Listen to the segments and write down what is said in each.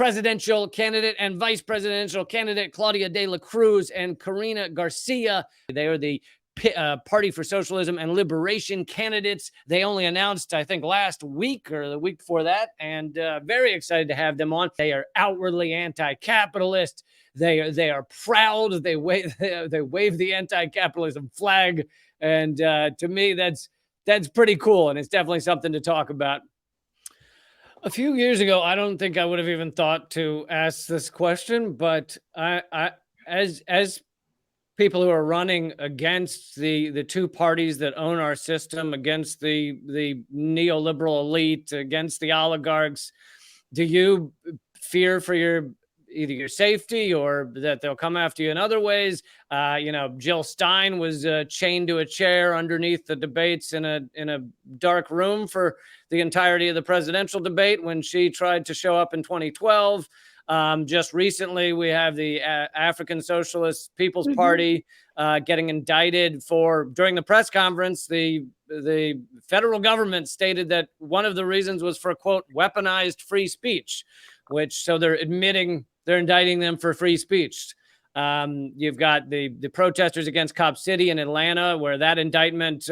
presidential candidate and vice presidential candidate Claudia de la Cruz and Karina Garcia. They are the Party for Socialism and Liberation candidates. They only announced, I think, last week or the week before that, and very excited to have them on. They are outwardly anti-capitalist. They are proud. They wave the anti-capitalism flag, and to me, that's pretty cool, and it's definitely something to talk about. A few years ago, I don't think I would have even thought to ask this question, but as people who are running against the two parties that own our system, against the neoliberal elite, against the oligarchs, do you fear for either your safety or that they'll come after you in other ways? Jill Stein was chained to a chair underneath the debates in a dark room for the entirety of the presidential debate when she tried to show up in 2012. Just recently, we have the African Socialist People's Party getting indicted during the press conference, the federal government stated that one of the reasons was for, quote, weaponized free speech, so they're indicting them for free speech. You've got the protesters against Cop City in Atlanta, where that indictment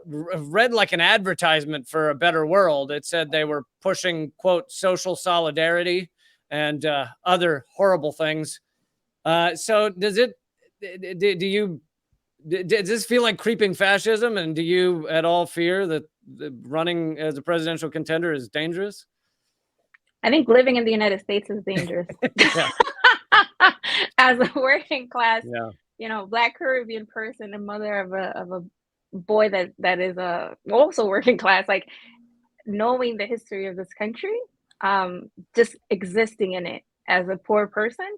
read like an advertisement for a better world. It said they were pushing, quote, social solidarity and other horrible things. So does this feel like creeping fascism? And do you at all fear that running as a presidential contender is dangerous? I think living in the United States is dangerous. As a working class, Black Caribbean person and mother of a boy that is also working class, like knowing the history of this country, just existing in it as a poor person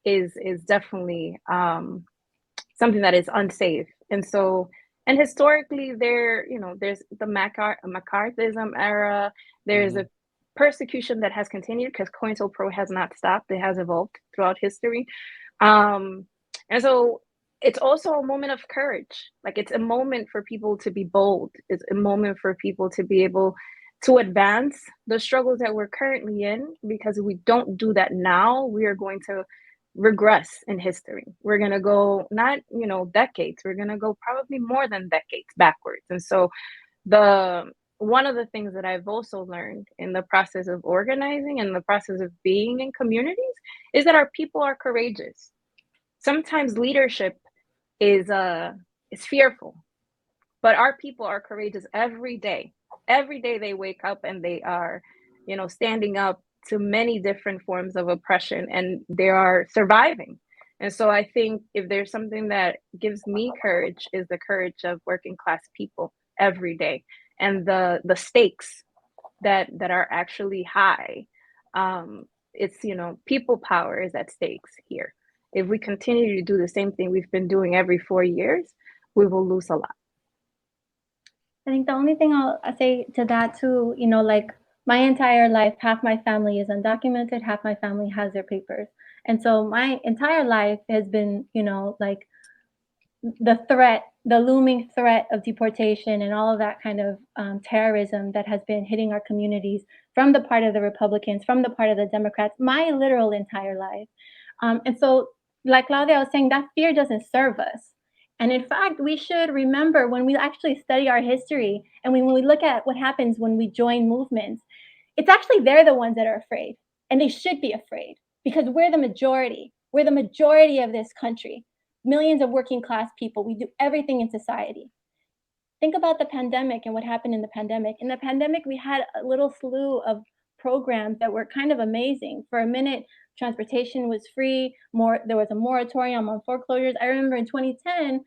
is definitely something that is unsafe. And historically there's the McCarthyism era. There's a persecution that has continued because COINTELPRO has not stopped. It has evolved throughout history. And so it's also a moment of courage. Like, it's a moment for people to be bold. It's a moment for people to be able to advance the struggles that we're currently in, because if we don't do that now, we are going to regress in history. We're going to go not, decades, we're going to go probably more than decades backwards. And so one of the things that I've also learned in the process of organizing and the process of being in communities is that our people are courageous. Sometimes leadership is fearful, but our people are courageous every day. Every day they wake up and they are, standing up to many different forms of oppression, and they are surviving. And so I think if there's something that gives me courage, is the courage of working class people every day, and the stakes that are actually high. It's, people power is at stakes here. If we continue to do the same thing we've been doing every 4 years, we will lose a lot. I think the only thing I'll say to that too, like my entire life, half my family is undocumented, half my family has their papers. And so my entire life has been, like the looming threat of deportation and all of that kind of terrorism that has been hitting our communities from the part of the Republicans, from the part of the Democrats, my literal entire life. And so, like Claudia was saying, that fear doesn't serve us. And in fact, we should remember, when we actually study our history and when we look at what happens when we join movements, it's actually they're the ones that are afraid, and they should be afraid, because we're the majority. We're the majority of this country. Millions of working class people. We do everything in society. Think about the pandemic and what happened in the pandemic. In the pandemic, we had a little slew of programs that were kind of amazing. For a minute, transportation was free. There was a moratorium on foreclosures. I remember in 2010,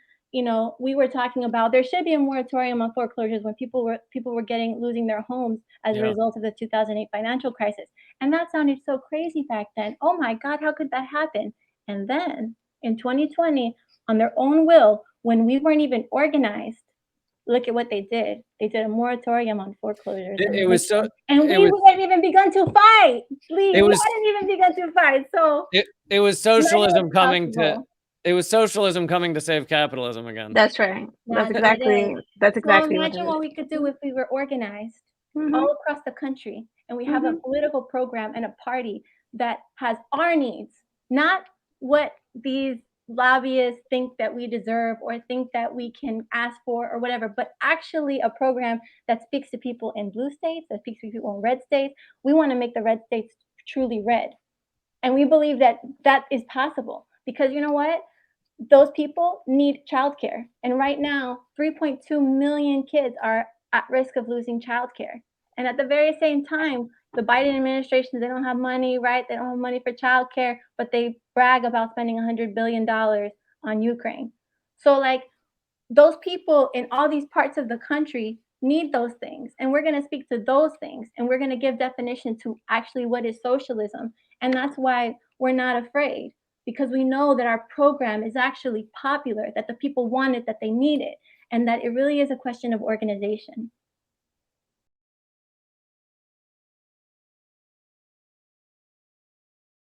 we were talking about there should be a moratorium on foreclosures when people were losing their homes as a result of the 2008 financial crisis. And that sounded so crazy back then. Oh my God, how could that happen? And then in 2020, on their own will, when we weren't even organized, look at what they did. They did a moratorium on foreclosures. We hadn't even begun to fight. We hadn't even begun to fight. So it was socialism coming to. It was socialism coming to save capitalism again. That's right. That's exactly. Well, imagine what we could do if we were organized. Mhm. all across the country, and we have a Mhm. political program and a party that has our needs, not what these lobbyists think that we deserve or think that we can ask for or whatever, but actually a program that speaks to people in blue states, that speaks to people in red states. We want to make the red states truly red. And we believe that that is possible because you know what? Those people need childcare. And right now, 3.2 million kids are at risk of losing childcare. And at the very same time, the Biden administration, they don't have money, right? They don't have money for childcare, but they brag about spending $100 billion on Ukraine. So, like, those people in all these parts of the country need those things. And we're going to speak to those things. And we're going to give definition to actually what is socialism. And that's why we're not afraid, because we know that our program is actually popular, that the people want it, that they need it, and that it really is a question of organization.